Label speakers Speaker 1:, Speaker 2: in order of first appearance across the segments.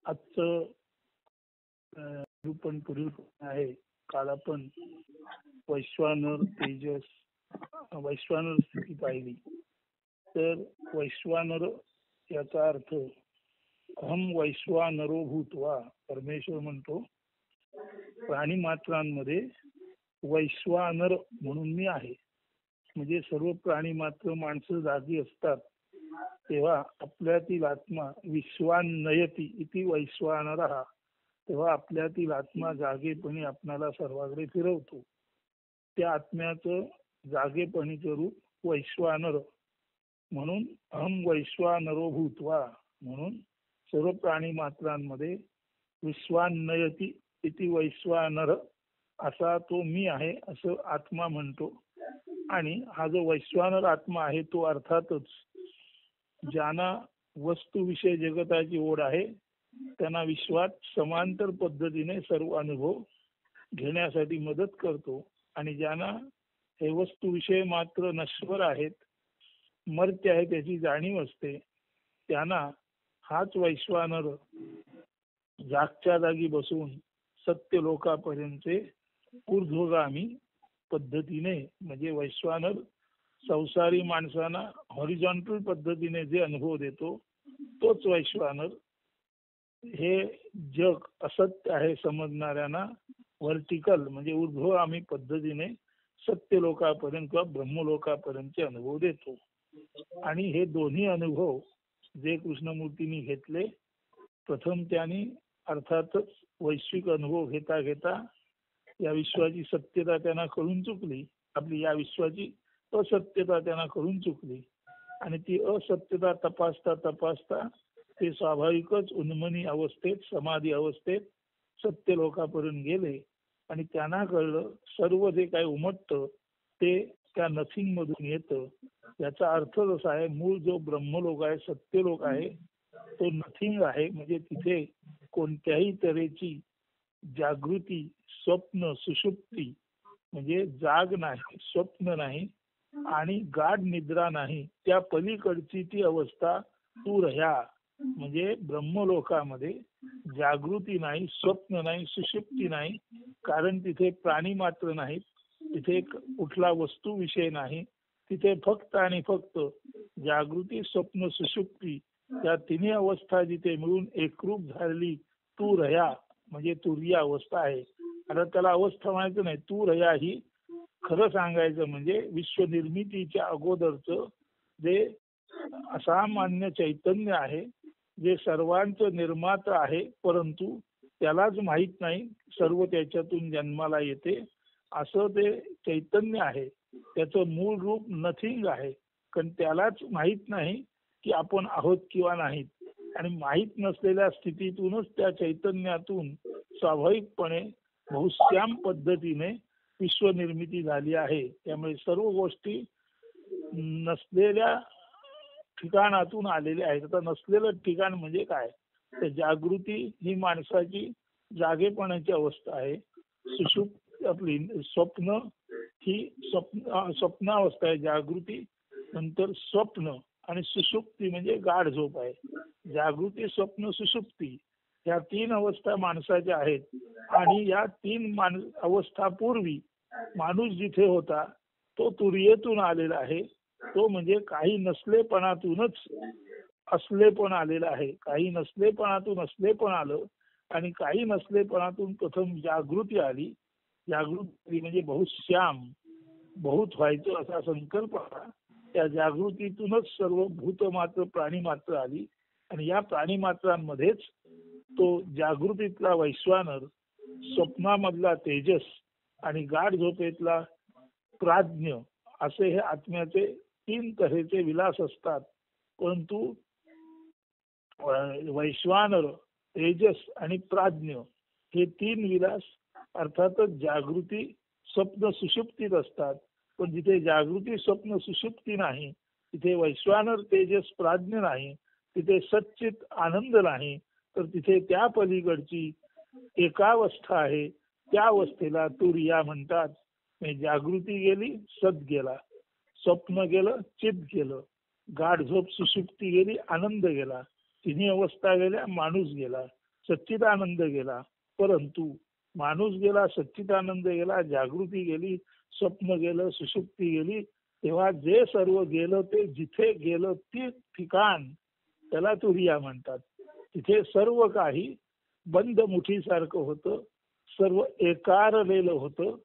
Speaker 1: आजचं निरूपण पुढील आहे. काल आपण वैश्वानर तेजस वैश्वानर स्थिती पाहिली. तर वैश्वानर याचा अर्थ अहम वैश्वानरो भूत्वा, परमेश्वर म्हणतो प्राणी मात्रांमध्ये वैश्वानर म्हणून मी आहे. म्हणजे सर्व प्राणी मात्र माणसं जागी असतात तेव्हा आपल्यातील आत्मा विश्वान्नयती इति वैश्वानरः, तेव्हा आपल्यातील आत्मा जागेपणी आपणाला सर्वांकडे फिरवतो. त्या आत्म्याचं जागेपणीचं रूप वैश्वानर म्हणून अहम वैश्वानरो भूत्वा म्हणून सर्व प्राणी मात्रांमध्ये विश्वान्नयती इति वैश्वानर असा तो मी आहे असं आत्मा म्हणतो. आणि हा जो वैश्वानर आत्मा आहे तो अर्थातच ज्यांना वस्तुविषय जगताची ओढ आहे त्यांना विश्वात समांतर पद्धतीने सर्व अनुभव घेण्यासाठी मदत करतो. आणि ज्यांना हे वस्तुविषय मात्र नश्वर आहेत, मर्त्य आहे, त्याची जाणीव असते, त्यांना हाच वैश्वानर जागच्या जागी बसून सत्य लोकापर्यंतचे ऊर्ध्वगामी पद्धतीने, म्हणजे वैश्वानर संसारी माणसांना हॉरिझॉन्टल पद्धतीने जे अनुभव देतो तोच वैश्वानर हे जग असत्य आहे समजणाऱ्यांना व्हर्टिकल म्हणजे ऊर्ध्वगामी पद्धतीने सत्य लोकापर्यंत किंवा ब्रह्मलोकापर्यंतचे अनुभव देतो. आणि हे दोन्ही अनुभव जे कृष्णमूर्तींनी घेतले, प्रथम त्यांनी अर्थातच वैश्विक अनुभव घेता घेता या विश्वाची सत्यता त्यांना कळून चुकली, आपली या विश्वाची असत्यता त्यांना कळून चुकली. आणि ती असत्यता तपासता तपासता ते स्वाभाविकच उन्मनी अवस्थेत, समाधी अवस्थेत सत्य लोकापर्यंत गेले. आणि त्यांना कळलं सर्व जे काही उमटतं ते त्या नथिंग मधून येतं. याचा अर्थ जसा आहे, मूळ जो ब्रह्मलोक आहे, सत्यलोक आहे, तो नथिंग आहे. म्हणजे तिथे कोणत्याही तऱ्हेची जागृती, स्वप्न, सुषुप्ती म्हणजे जाग नाही, स्वप्न नाही आणि गाढ निद्रा नाही, त्या पलीकडची ती अवस्था तू ह्या म्हणजे ब्रह्मलोकामध्ये जागृती नाही, स्वप्न नाही, सुषुप्ती नाही. कारण तिथे प्राणी मात्र नाहीत, तिथे कुठला वस्तू विषय नाही, तिथे फक्त आणि फक्त जागृती, स्वप्न, सुषुप्ती या तिन्ही अवस्था जिथे मिळून एकरूप झालेली तू रह्या म्हणजे तुर्य अवस्था आहे. आता त्याला अवस्था म्हणायचं नाही, तू रह्या ही खरं सांगायचं म्हणजे विश्वनिर्मितीच्या अगोदरचं जे असामान्य चैतन्य आहे, जे सर्वांचं निर्माता आहे, परंतु त्यालाच माहित नाही सर्व त्याच्यातून जन्माला येते असं ते चैतन्य आहे. त्याचं मूळ रूप नथिंग आहे, कारण त्यालाच माहित नाही की आपण आहोत किंवा नाहीत. आणि माहित नसलेल्या स्थितीतूनच त्या चैतन्यातून स्वाभाविकपणे बहुश्याम पद्धतीने विश्वनिर्मिती झाली आहे. त्यामुळे सर्व गोष्टी नसलेल्या ठिकाणातून आलेल्या आहेत. आता नसलेलं ठिकाण म्हणजे काय, तर जागृती ही माणसाची जागेपणाची अवस्था आहे. सुषुप्त आपली स्वप्न ही स्वप्नावस्था आहे. जागृती नंतर स्वप्न आणि सुषुप्ती म्हणजे गाढ झोप आहे. जागृती, स्वप्न, सुषुप्ती या तीन अवस्था माणसाच्या आहेत. आणि या तीन अवस्थापूर्वी माणूस जिथे होता तो तुर्येतून आलेला आहे. तो म्हणजे काही नसलेपणातूनच असलेपण आलेला आहे. काही नसलेपणातून असलेपण आलं आणि काही नसलेपणातून प्रथम जागृती आली. जागृती म्हणजे बहुश्याम, बहुत व्हायचं असा संकल्प आला. त्या जागृतीतूनच सर्व भूत मात्र, प्राणी मात्र आली. आणि या प्राणी मात्रांमध्येच तो जागृतीतला वैश्वानर, स्वप्नामधला तेजस आणि गाढ झोपेतला प्राज्ञ असे हे आत्म्याचे तीन तऱ्हेचे विलास असतात. परंतु वैश्वानर, तेजस आणि प्राज्ञ हे तीन विलास अर्थातच जागृती, स्वप्न, सुषुप्तीत असतात. पण जिथे जागृती, स्वप्न, सुषुप्ती नाही, तिथे वैश्वानर, तेजस, प्राज्ञ नाही, तिथे सच्चित आनंद नाही, तर तिथे त्या पलीकडची एकावस्था आहे. त्या अवस्थेला तुर्या म्हणतात. जागृती गेली, सत गेला, स्वप्न गेलं, चित गेलं, गाढ झोप सुषुप्ती गेली, आनंद गेला, तिन्ही अवस्था गेल्या, माणूस गेला. सच्चिदानंद गेला. परंतु माणूस गेला, सच्चिदानंद गेला, जागृती गेली, स्वप्न गेलं, सुषुप्ती गेली. तेव्हा जे सर्व गेलं ते जिथे गेलं ते ठिकाण त्याला तुरिया म्हणतात. तिथे सर्व काही बंद मुठीसारखं होतं, सर्व एकारलेलं होतं,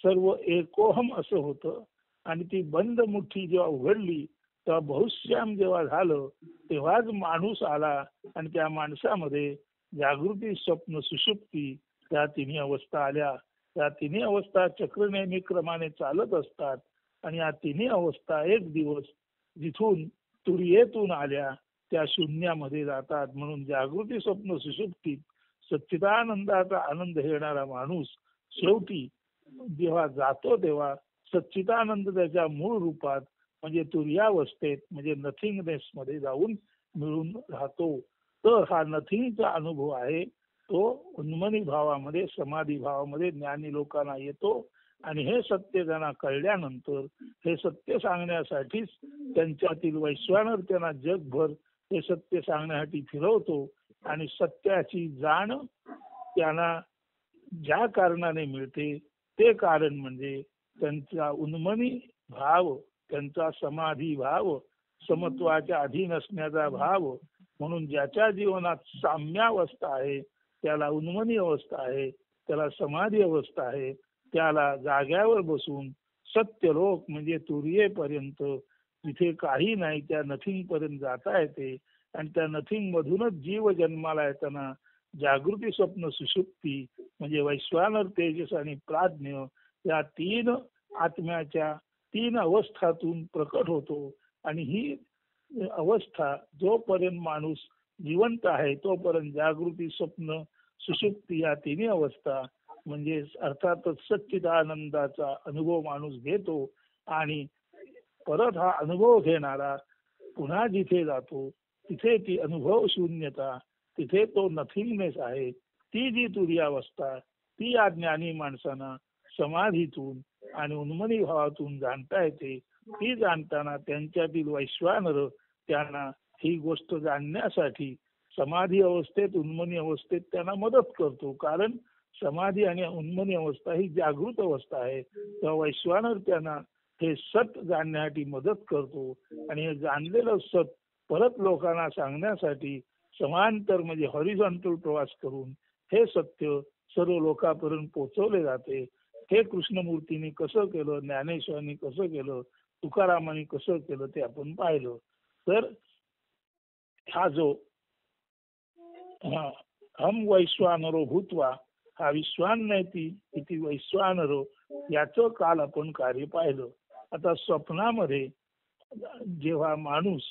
Speaker 1: सर्व एकोहम असं होतं. आणि ती बंद मुठी जेव्हा उघडली तेव्हा बहुश्याम जेव्हा झालं तेव्हाच माणूस आला. आणि त्या माणसामध्ये जागृती, स्वप्न, सुषुप्ती या तिन्ही अवस्था आल्या. या तिन्ही अवस्था चक्र नेहमी क्रमाने चालत असतात. आणि या तिन्ही अवस्था एक दिवस जिथून तुरियेतून आल्या त्या शून्यामध्ये जातात. म्हणून जागृती, स्वप्न, सुषुप्तीत सच्चिदानंदाचा आनंद घेणारा माणूस शेवटी जेव्हा जातो तेव्हा सच्चिदानंद त्याच्या मूळ रूपात म्हणजे तुर्यावस्थेत म्हणजे नथिंगनेस मध्ये जाऊन मिळून राहतो. तर हा नथिंगचा अनुभव आहे तो उन्मनी भावामध्ये, समाधी भावामध्ये ज्ञानी लोकांना येतो. आणि हे सत्य त्यांना कळल्यानंतर हे सत्य सांगण्यासाठीच त्यांच्यातील वैश्वानर त्यांना जगभर हे सत्य सांगण्यासाठी फिरवतो. आणि सत्याची जाण त्यांना ज्या कारणाने मिळते ते कारण म्हणजे त्यांचा उन्मनी भाव, त्यांचा समाधी भाव, समत्वाच्या अधीन असण्याचा भाव. म्हणून ज्याच्या जीवनात साम्यावस्था आहे त्याला उन्मनी अवस्था आहे, त्याला समाधी अवस्था आहे, त्याला जाग्यावर बसून सत्यलोक म्हणजे तुर्येपर्यंत जिथे काही नाही त्या नथिंग पर्यंत जाता येते. आणि त्या नथिंग मधूनच जीव जन्माला येताना जागृती, स्वप्न, सुषुप्ती म्हणजे वैश्वानर, तेजस आणि प्राज्ञ या तीन आत्म्याच्या तीन अवस्थातून प्रकट होतो. आणि ही अवस्था जोपर्यंत माणूस जिवंत आहे तोपर्यंत जागृती, स्वप्न, सुषुप्ती या तिन्ही अवस्था म्हणजे अर्थातच सच्चिदानंदाचा अनुभव माणूस घेतो. आणि परत हा अनुभव घेणारा पुन्हा जिथे जातो तिथे ती अनुभव शून्यता, तिथे तो नथिंगनेस आहे. ती जी तुर्यावस्था ती या ज्ञानी माणसांना समाधीतून आणि उन्मनी भावातून जाणता येते. ती जाणताना त्यांच्यातील वैश्वानर त्यांना ही गोष्ट जाणण्यासाठी समाधी अवस्थेत, उन्मनी अवस्थेत त्यांना मदत करतो. कारण समाधी आणि उन्मनी अवस्था ही जागृत अवस्था आहे. तेव्हा वैश्वानर त्यांना हे सत जाणण्यासाठी मदत करतो. आणि हे जाणलेलं सत परत लोकांना सांगण्यासाठी समांतर म्हणजे हॉरिझॉन्टल प्रवास करून हे सत्य सर्व लोकांपर्यंत पोहोचवले जाते. हे कृष्णमूर्तींनी कसं केलं, ज्ञानेश्वरांनी कसं केलं, तुकारामांनी कसं केलं ते आपण पाहिलं. तर हा जो हम वैश्वानरो भूतवा हा विश्वान्यती इति वैश्वानरो याचं काल आपण कार्य पाहिलं. आता स्वप्नामध्ये जेव्हा माणूस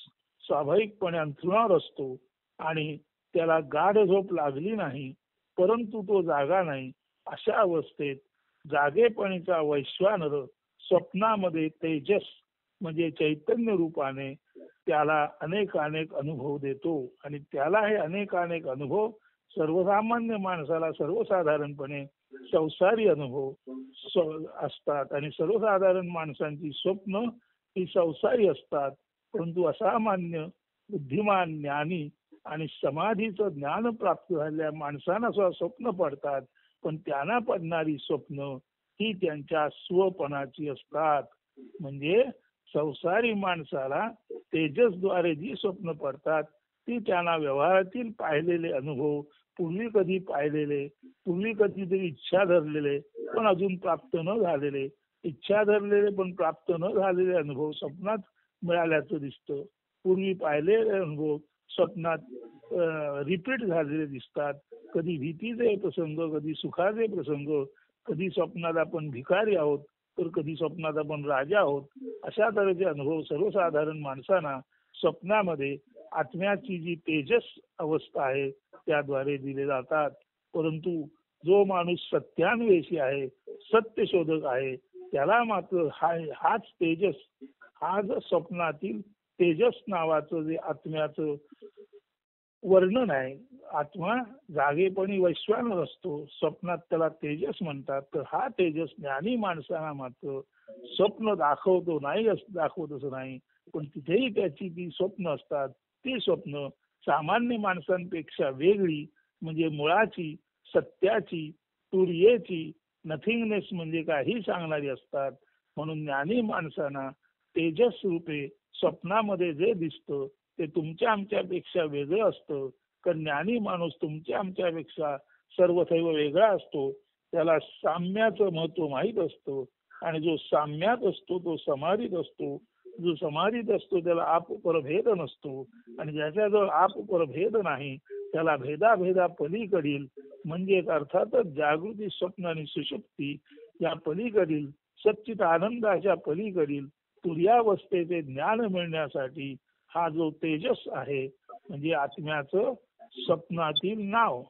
Speaker 1: स्वाभाविकपणे अंथरुणावर असतो आणि त्याला गाढ झोप लागली नाही परंतु तो जागा नाही, अशा अवस्थेत जागेपणीचा वैश्वानर स्वप्नामध्ये तेजस म्हणजे चैतन्य रूपाने त्याला अनेक अनुभव देतो. आणि त्याला हे अनेक अनुभव सर्वसामान्य माणसाला सर्वसाधारणपणे संसारी अनुभव असतात. आणि सर्वसाधारण माणसांची स्वप्न ही संसारी असतात. परंतु असामान्य, बुद्धिमान, ज्ञानी आणि समाधीचं ज्ञान प्राप्त झालेल्या माणसांना सुद्धा स्वप्न पडतात. पण त्यांना पडणारी स्वप्न ही त्यांच्या स्वपणाची असतात. म्हणजे संसारी माणसाला तेजसद्वारे जी स्वप्न पडतात ती त्यांना व्यवहारातील पाहिलेले अनुभव, पूर्वी कधी पाहिलेले, पूर्वी कधीतरी इच्छा धरलेले पण अजून प्राप्त न झालेले, इच्छा धरलेले पण प्राप्त न झालेले अनुभव स्वप्नात मिळाल्याचं दिसतं. पूर्वी पाहिलेले अनुभव स्वप्नात रिपीट झालेले दिसतात. कधी भीतीचे प्रसंग, कधी सुखाचे प्रसंग, कधी स्वप्नात आपण भिकारी आहोत तर कधी स्वप्नात आपण राजा आहोत. अशा तऱ्हेचे अनुभव सर्वसाधारण माणसांना स्वप्नामध्ये आत्म्याची जी तेजस अवस्था आहे त्याद्वारे दिले जातात. परंतु जो माणूस सत्यान्वेषी आहे, सत्य शोधक आहे, त्याला मात्र हाच तेजस, हा जो स्वप्नातील तेजस नावाचं जे आत्म्याचं वर्णन आहे. आत्मा जागेपणी वैश्वानर असतो, स्वप्नात त्याला तेजस म्हणतात. तर हा तेजस ज्ञानी माणसांना मात्र स्वप्न दाखवतो नाही, दाखवत असं नाही, पण तिथेही त्याची ती स्वप्न असतात. ती स्वप्न सामान्य माणसांपेक्षा वेगळी म्हणजे मुळाची, सत्याची, तुर्येची, नथिंगनेस म्हणजे काही सांगणारी असतात. म्हणून ज्ञानी माणसांना तेजस रूपे स्वप्नामध्ये जे दिसतं ते तुमच्या आमच्यापेक्षा वेगळं असतं. कारण ज्ञानी माणूस तुमच्या आमच्यापेक्षा सर्वथैव वेगळा असतो. त्याला साम्याचं महत्व माहीत असतं आणि जो साम्यात असतो तो समाधीत असतो. जो समाधीत असतो त्याला आप-पर भेद नसतो आणि ज्याच्याजवळ आप-पर भेद नाही त्याला भेदाभेदा पलीकडील म्हणजे अर्थातच जागृती, स्वप्न आणि सुषुप्ती या पलीकडील सच्चित आनंदाच्या पलीकडील तुर्यावस्थेचे ज्ञान मिळण्यासाठी हा जो तेजस आहे म्हणजे आत्म्याचं स्वप्नातील नाव,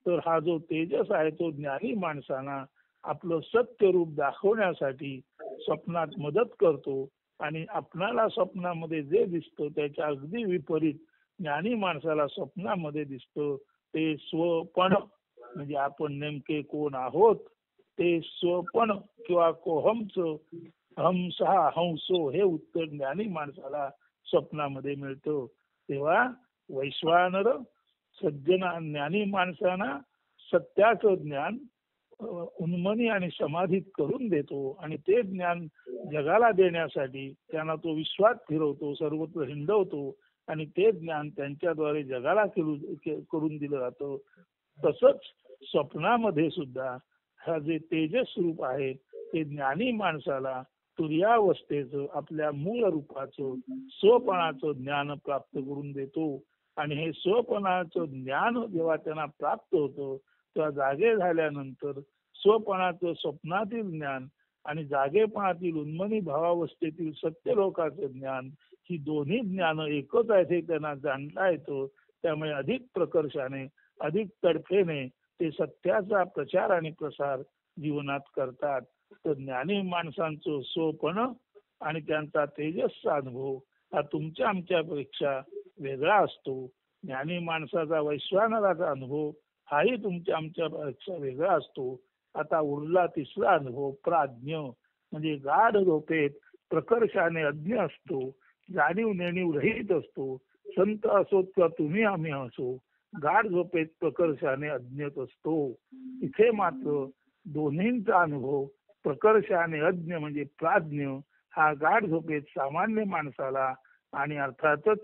Speaker 1: तर हा जो तेजस आहे तो ज्ञानी माणसांना आपलं सत्य रूप दाखवण्यासाठी स्वप्नात मदत करतो आणि आपणाला स्वप्नामध्ये जे दिसतं त्याच्या अगदी विपरीत ज्ञानी माणसाला स्वप्नामध्ये दिसतं ते स्वपण म्हणजे आपण नेमके कोण आहोत ते स्वपण किंवा कोहमचं हंसहा हंसो हे उत्तर ज्ञानी माणसाला स्वप्नामध्ये मिळतं. तेव्हा वैश्वानर सज्जना ज्ञानी माणसांना सत्याचं ज्ञान उन्मनी आणि समाधीत करून देतो आणि ते ज्ञान जगाला देण्यासाठी त्यांना तो विश्वात फिरवतो, सर्वत्र हिंडवतो आणि ते ज्ञान त्यांच्याद्वारे जगाला करून दिलं जातं. तसंच स्वप्नामध्ये सुद्धा हा जे तेजस रूप आहे ते ज्ञानी माणसाला तुर्यावस्थेचं आपल्या मूळ रूपाचं स्वपणाचं ज्ञान प्राप्त करून देतो आणि हे स्वपणाचं ज्ञान जेव्हा त्यांना प्राप्त होतं तेव्हा जागे झाल्यानंतर स्वपणाचं स्वप्नातील ज्ञान आणि जागेपणातील उन्मनी भावावस्थेतील सत्यलोकाचं ज्ञान ही दोन्ही ज्ञान एकच आहेत हे त्यांना जाणता येतं. त्यामुळे अधिक प्रकर्षाने अधिक तडफेने ते सत्याचा प्रचार आणि प्रसार जीवनात करतात. तर ज्ञानी माणसांचं स्वपण आणि त्यांचा तेजसचा अनुभव हा तुमच्या आमच्यापेक्षा वेगळा असतो. ज्ञानी माणसाचा वैश्वानराचा अनुभव हाही तुमच्या आमच्यापेक्षा वेगळा असतो. आता उरला तिसरा अनुभव प्राज्ञ म्हणजे गाढ झोपेत प्रकर्षाने अज्ञ असतो, जाणीव नेणीव रहित असतो. संत असोत किंवा तुम्ही आम्ही असो गाढ झोपेत प्रकर्षाने अज्ञत असतो. इथे मात्र दोन्हींचा अनुभव प्रकर्षाने अज्ञ म्हणजे प्राज्ञ हा गाढ झोपेत सामान्य माणसाला आणि अर्थातच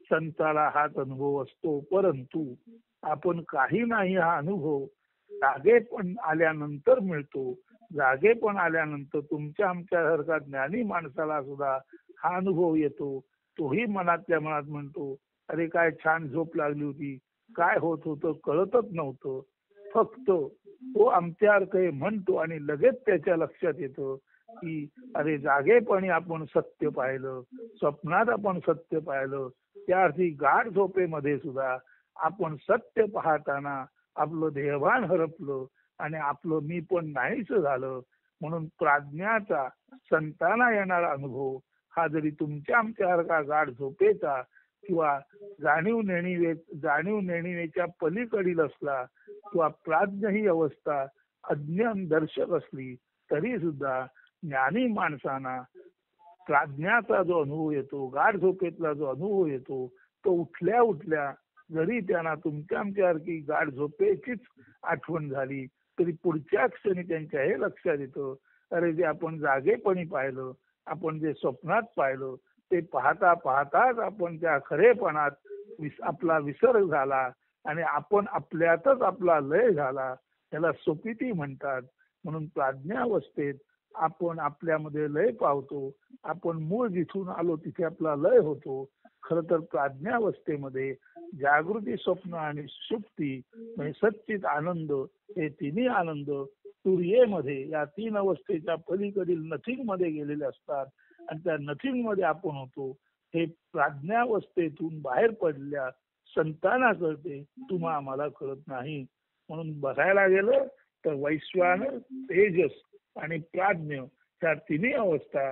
Speaker 1: संताला हाच अनुभव असतो. परंतु आपण काही नाही हा अनुभव जागेपण आल्यानंतर मिळतो. जागेपण आल्यानंतर तुमच्या आमच्यासारखा ज्ञानी माणसाला सुद्धा हा अनुभव येतो. तोही मनातल्या मनात म्हणतो अरे काय छान झोप लागली होती, काय होत होतं कळतच नव्हतं. फक्त तो आमच्यासारखं म्हणतो आणि लगेच त्याच्या लक्षात येतं की अरे जागेपणी आपण सत्य पाहिलं, स्वप्नात आपण सत्य पाहिलं. त्या अर्थी गाढ झोपेमध्ये सुद्धा आपण सत्य पाहताना आपलं देहभान हरपलं आणि आपलं मी पण नाहीच झालं. म्हणून प्राज्ञाचा संतांना येणारा अनुभव हा जरी तुमच्या आमच्यासारखा गाढ झोपेचा किंवा जाणीव नेणीवेच्या पलीकडील असला किंवा प्राज्ञ ही अवस्था अज्ञान दर्शक असली तरी सुद्धा ज्ञानी माणसांना प्राज्ञाचा जो अनुभव येतो, गाढ झोपेतला जो अनुभव येतो तो उठल्या उठल्या जरी त्यांना तुमच्या आमच्यासारखी गाढ झोपेचीच आठवण झाली तरी पुढच्या क्षणी त्यांच्या हे लक्षात येतं अरे जे आपण जागेपणी पाहिलं, आपण जे स्वप्नात पाहिलं ते पाहता पाहताच आपण त्या खरेपणात आपला विसर्ग झाला आणि आपण आपल्यातच आपला लय झाला. त्याला सुप्ती म्हणतात. म्हणून प्राज्ञावस्थेत आपण आपल्यामध्ये लय पावतो. आपण मूळ जिथून आलो तिथे आपला लय होतो. खर तर प्राज्ञावस्थेमध्ये जागृती, स्वप्न आणि सुप्ती म्हणजे सच्चित आनंद हे तिन्ही आनंद तुर्येमध्ये या तीन अवस्थेच्या पलीकडील नथिंग मध्ये गेलेले असतात आणि त्या नथिंग मध्ये आपण होतो. हे प्राज्ञावस्थेतून बाहेर पडल्या संतांना कळते, तुम्हा आम्हाला कळत नाही. म्हणून बघायला गेलं तर वैश्वानर, तेजस आणि प्राज्ञ ह्या तिन्ही अवस्था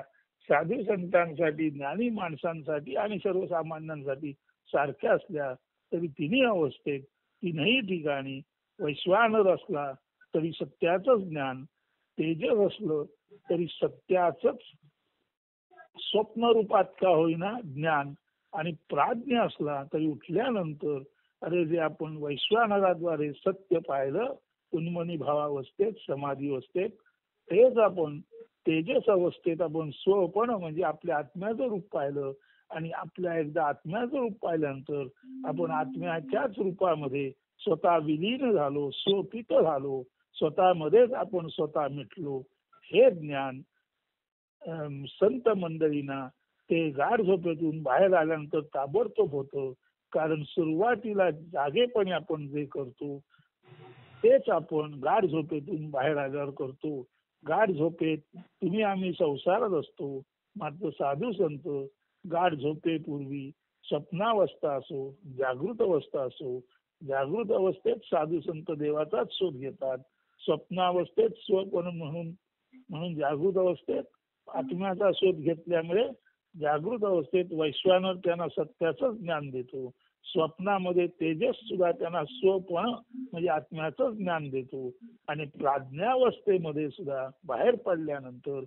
Speaker 1: साधू संतांसाठी, ज्ञानी माणसांसाठी आणि सर्वसामान्यांसाठी सारख्या असल्या तरी तिन्ही अवस्थेत तीनही ठिकाणी वैश्वानर असला तरी सत्याचंच ज्ञान, तेजस असलं तरी सत्याचंच स्वप्न रूपात का होईना ज्ञान आणि प्राज्ञ असला तरी उठल्यानंतर अरे जे आपण वैश्वानराद्वारे सत्य पाहिलं उन्मनी भावावस्थेत समाधी अवस्थेत, तेच आपण तेजस अवस्थेत आपण स्वपण म्हणजे आपल्या आत्म्याचं रूप पाहिलं. आणि आपल्या एकदा आत्म्याचं रूप पाहिल्यानंतर आपण आत्म्याच्याच रूपामध्ये स्वतः विलीन झालो, स्वपित झालो, स्वतःमध्येच आपण स्वतः मिटलो. हे ज्ञान संत मंडळींना ते गाढ झोपेतून बाहेर आल्यानंतर ताबडतोब होतं. कारण सुरुवातीला जागेपणी आपण जे करतो तेच आपण गाढ झोपेतून बाहेर आल्यावर करतो. गाढ झोपेत तुम्ही आम्ही संसारात असतो, मात्र साधू संत गाढ झोपेपूर्वी स्वप्नावस्था असो, जागृत अवस्था असो, जागृत अवस्थेत साधू संत देवाचाच शोध घेतात. स्वप्नावस्थेत स्वपण म्हणून म्हणून जागृत अवस्थेत आत्म्याचा शोध घेतल्यामुळे जागृत अवस्थेत वैश्वानर त्यांना सत्याचं ज्ञान देतो. स्वप्नामध्ये तेजस सुद्धा त्यांना स्वपण म्हणजे आत्म्याचं ज्ञान देतो. आणि प्राज्ञावस्थेमध्ये सुद्धा बाहेर पडल्यानंतर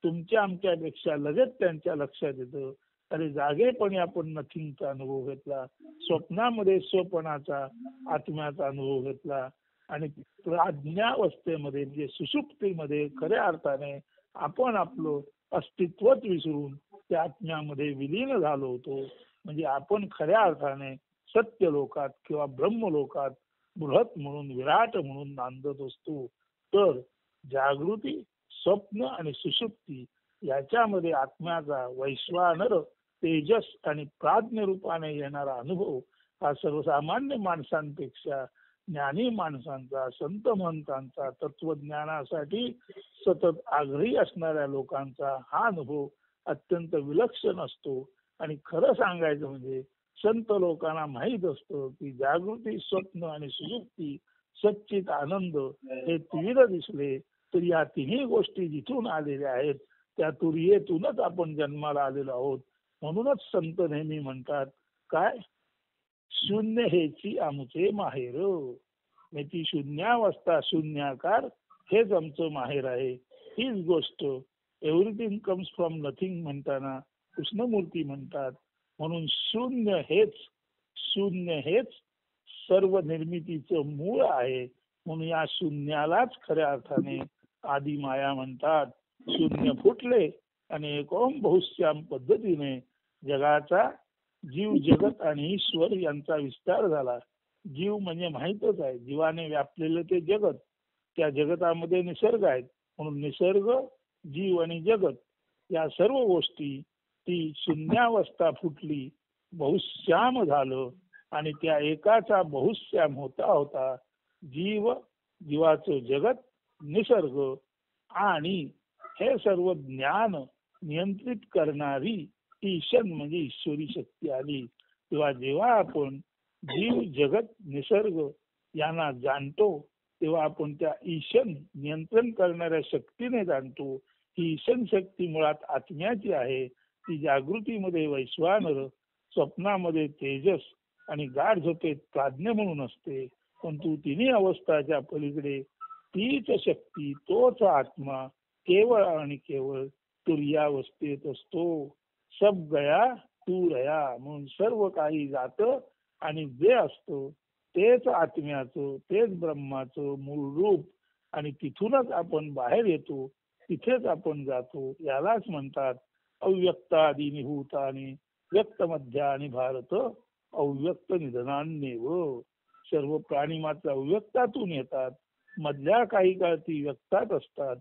Speaker 1: तुमच्या आमच्यापेक्षा लगेच त्यांच्या लक्षात येतं, अरे जागेपणी आपण नथिंगचा अनुभव घेतला, स्वप्नामध्ये स्वपणाचा आत्म्याचा अनुभव घेतला. आणि प्राज्ञावस्थेमध्ये म्हणजे सुषुप्तीमध्ये खऱ्या अर्थाने आपण आपलं अस्तित्वच विसरून त्या आत्म्यामध्ये विलीन झालो होतो. म्हणजे आपण खऱ्या अर्थाने सत्य लोकात किंवा ब्रह्मलोकात बृहत म्हणून विराट म्हणून नांदत असतो. तर जागृती, स्वप्न आणि सुषुप्ती याच्यामध्ये आत्म्याचा वैश्वानर तेजस आणि प्राज्ञ रूपाने येणारा अनुभव हा सर्वसामान्य माणसांपेक्षा ज्ञानी माणसांचा, संत महंतांचा, तत्वज्ञानासाठी सतत आग्रही असणाऱ्या लोकांचा हा अनुभव अत्यंत विलक्षण असतो. आणि खरं सांगायचं म्हणजे संत लोकांना माहीत असतं की जागृती, स्वप्न आणि सुषुप्ती, सच्चित आनंद हे त्रिविध दिसले तर या तिन्ही गोष्टी जिथून आलेल्या आहेत त्या तुर्येतूनच आपण जन्माला आलेलो आहोत. म्हणूनच संत नेहमी म्हणतात काय, शून्य हेची आमचे माहेर. ती शून्यावस्था, शून्याकार हेच आमचं माहेर आहे. हीच गोष्ट एव्हरीथिंग कम्स फ्रॉम नथिंग म्हणताना कृष्णमूर्ती म्हणतात. म्हणून शून्य हेच सर्व निर्मितीचं मूळ आहे. म्हणून या शून्यालाच खऱ्या अर्थाने आदी माया म्हणतात. शून्य फुटले आणि एकोम बहुश्याम पद्धतीने जगाचा जीव, जगत आणि ईश्वर यांचा विस्तार झाला. जीव म्हणजे माहीतच आहे, जीवाने व्यापलेलं ते जगत, त्या जगतामध्ये निसर्ग आहेत. म्हणून निसर्ग, जीव आणि जगत या सर्व गोष्टी ती शून्यावस्था फुटली, बहुश्याम झालं. आणि त्या एकाचा बहुश्याम होता होता जीव, जीवाचं जगत, निसर्ग आणि हे सर्व ज्ञान नियंत्रित करणारी ईशन म्हणजे ईश्वरी शक्ती आली. जेव्हा आपण जीव, जगत, निसर्ग यांना जाणतो तेव्हा आपण त्या ईशन नियंत्रण करणाऱ्या शक्तीने जाणतो. ही ईशन शक्ती मुळात आत्म्याची आहे. ती जागृतीमध्ये वैश्वानर, स्वप्नामध्ये तेजस आणि गाढ झोपेत प्राज्ञ म्हणून असते. परंतु तिन्ही अवस्थाच्या पलीकडे तीच शक्ती, तोच आत्मा केवळ आणि केवळ तुर्यावस्थेत असतो. सब गया तू रया. म्हणून सर्व काही जातं आणि जे असतं तेच आत्म्याचं, तेच ब्रह्माचं मूळ रूप. आणि तिथूनच आपण बाहेर येतो, तिथेच आपण जातो. यालाच म्हणतात अव्यक्तादी निभूतानी व्यक्त मध्यानी भारत अव्यक्त निधनान्येव. सर्व प्राणी मात्र अव्यक्तातून येतात, मधल्या काही काळ ती व्यक्तात असतात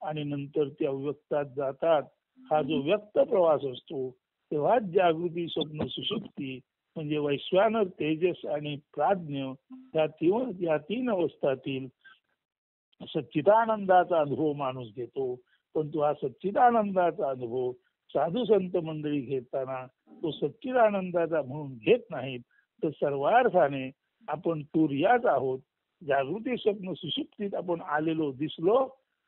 Speaker 1: आणि नंतर ते अव्यक्तात जातात. हा जो व्यक्त प्रवास असतो तेव्हाच जागृती, स्वप्न, सुषुप्ती म्हणजे वैश्वानर, तेजस आणि प्राज्ञ या तीन अवस्थातील सच्चिदानंदाचा अनुभव माणूस घेतो. परंतु हा सच्चिदानंदाचा अनुभव साधू संत मंडळी घेताना तो सच्चिदानंदाचा म्हणून घेत नाहीत, तर सर्वार्थाने आपण तुर्याच आहोत. जागृती, स्वप्न, सुषुप्तीत आपण आलेलो दिसलो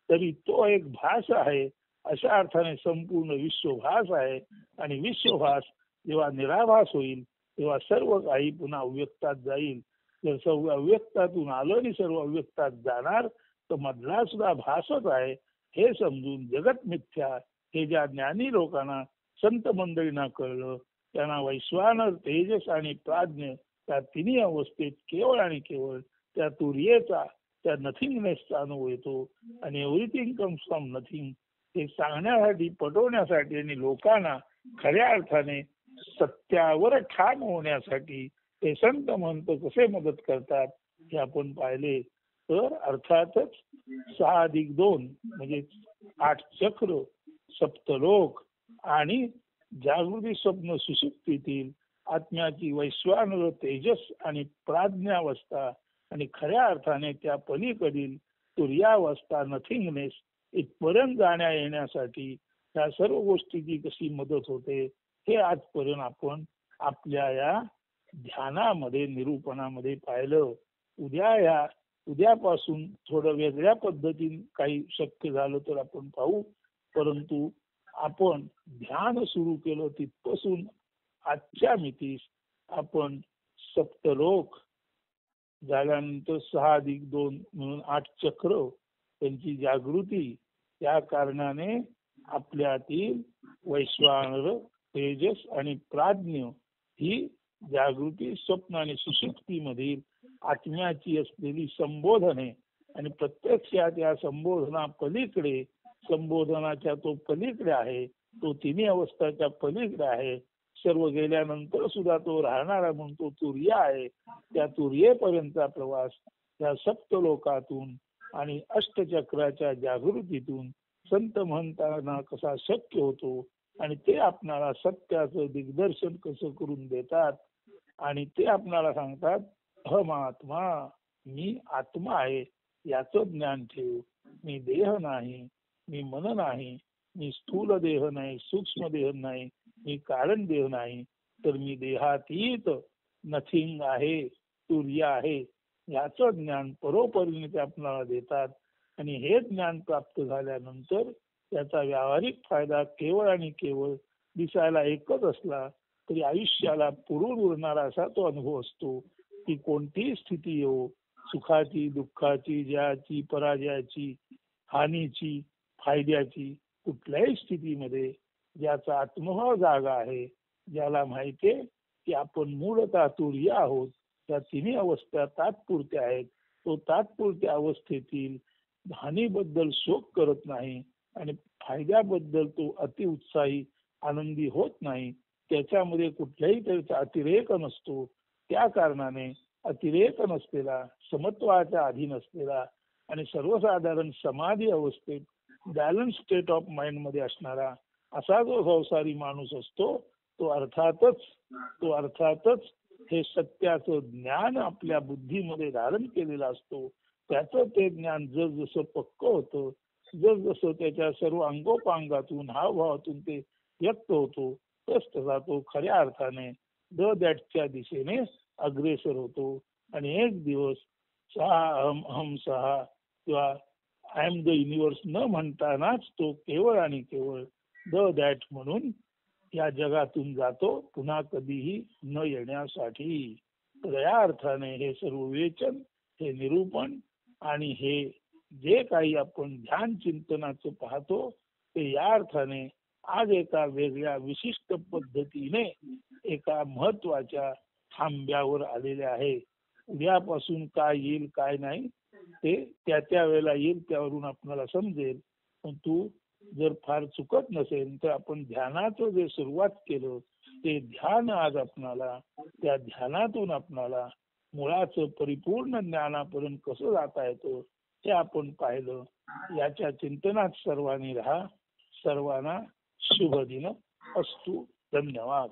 Speaker 1: तरी तो एक भास आहे, अशा अर्थाने संपूर्ण विश्वभास आहे. आणि विश्वभास जेव्हा निराभास होईल तेव्हा सर्व काही पुन्हा अव्यक्तात जाईल. जर सर्व अव्यक्तातून आलो आणि सर्व अव्यक्तात जाणार तर मधला सुद्धा भासच आहे हे समजून जगत मिथ्या हे ज्या ज्ञानी लोकांना, संत मंडळींना कळलं त्यांना वैश्वानर, तेजस आणि प्राज्ञ त्या तिन्ही अवस्थेत केवळ आणि केवळ त्या तुर्येचा, त्या नथिंगनेसचा अनुभव येतो. आणि एव्हरीथिंग कम्स फ्रॉम नथिंग हे सांगण्यासाठी, पटवण्यासाठी आणि लोकांना खऱ्या अर्थाने सत्यावर ठाम होण्यासाठी ते संत महंत कसे मदत करतात हे आपण पाहिले. तर अर्थातच 6+2 म्हणजे 8 चक्र, सप्तलोक आणि जागृती स्वप्न सुषुप्तीतील आत्म्याची वैश्वानर तेजस आणि प्राज्ञावस्था आणि खऱ्या अर्थाने त्या पलीकडील तुर्यावस्था, नथिंगनेस इथपर्यंत जाण्या येण्यासाठी त्या सर्व गोष्टीची कशी मदत होते हे आजपर्यंत आपण आपल्या या ध्यानामध्ये, निरूपणामध्ये पाहिलं. उद्यापासून थोडं वेगळ्या पद्धतीने काही शक्य झालं तर आपण पाहू. परंतु आपण ध्यान सुरू केलं तिथपासून आजच्या मितीस आपण सप्तलोक झाल्यानंतर 6+2 म्हणून 8 चक्र त्यांची जागृती, त्या कारणाने आपल्यातील वैश्वानर तेजस आणि प्राज्ञ ही जागृती, स्वप्न आणि सुषुप्तीमधील आत्म्याची असलेली संबोधने आणि प्रत्यक्षात या संबोधना पलीकडे, संबोधनाच्या तो पलीकडे आहे, तो तिन्ही अवस्थाच्या पलीकडे आहे. सर्व गेल्यानंतर सुद्धा तो राहणारा म्हणून तो तुर्य आहे. त्या तुर्येपर्यंतचा प्रवास त्या सप्तलोकातून आणि अष्टचक्राच्या जागृतीतून संत महंतांना कसा शक्य होतो आणि ते आपणाला सत्याचं दिग्दर्शन कसं करून देतात. आणि ते आपणाला सांगतात, अहम आत्मा, मी आत्मा आहे याचं ज्ञान ठेव. मी देह नाही, मी मन नाही, मी स्थूल देह नाही, सूक्ष्म देह नाही, मी कारण देह नाही, तर मी देहातीत नथिंग आहे, तुर्य आहे याचं ज्ञान परोपरीने ते आपल्याला देतात. आणि हे ज्ञान प्राप्त झाल्यानंतर त्याचा व्यावहारिक फायदा केवळ आणि केवळ दिसायला एकच असला तरी आयुष्याला पुरून उरणारा असा तो अनुभव असतो की कोणतीही स्थिती येऊ, सुखाची, दुःखाची, जयाची, पराजयाची, हानीची, फायद्याची, कुठल्याही स्थितीमध्ये ज्याचा आत्मभाव जागा आहे, ज्याला माहितीये की आपण मूळतः तुर्य आहोत, त्या तिन्ही अवस्था तात्पुरत्या आहेत, तो तात्पुरत्या अवस्थेतील हानीबद्दल शोक करत नाही आणि फायद्याबद्दल तो अतिउत्साही आनंदी होत नाही. त्याच्यामध्ये कुठल्याही तऱ्हेचा अतिरेक नसतो. त्या कारणाने अतिरेक नसलेला, समत्वाच्या अधीन असलेला आणि सर्वसाधारण समाधी अवस्थेत बॅलन्स स्टेट ऑफ माइंड मध्ये असणारा असा जो संसारी माणूस असतो, तो अर्थातच हे सत्याचं ज्ञान आपल्या बुद्धीमध्ये धारण केलेलं असतो. त्याचं ते ज्ञान जसजसं पक्क होतं, जसजसं त्याच्या सर्व अंगोपांगातून, हावभावातून ते व्यक्त होतो, तसा तो खऱ्या अर्थाने द दॅटच्या दिशेने अग्रेसर होतो. आणि एक दिवस हम सहा किंवा आय एम द युनिव्हर्स न म्हणतानाच तो केवळ आणि केवळ द दॅट म्हणून या जगातून जातो, पुन्हा कधीही न येण्यासाठी. तर या अर्थाने हे सर्व विवेचन, हे निरूपण आणि हे जे काही आपण ध्यान चिंतनाचं पाहतो ते या अर्थाने आज एका वेगळ्या विशिष्ट पद्धतीने एका महत्वाच्या थांब्यावर आलेले आहे. उद्यापासून काय येईल काय नाही ते त्या वेळेला येईल, त्यावरून आपल्याला समजेल. पण तू जर फार चुकत नसेल तर आपण ध्यानाचं जे सुरुवात केलं ते ध्यान आज आपणाला, त्या ध्यानातून आपणाला मुळाचं परिपूर्ण ज्ञानापर्यंत कसं जाता येतं ते आपण पाहिलं. याच्या चिंतनात सर्वांनी राहा. सर्वांना शुभ दिन अस्तु. धन्यवाद.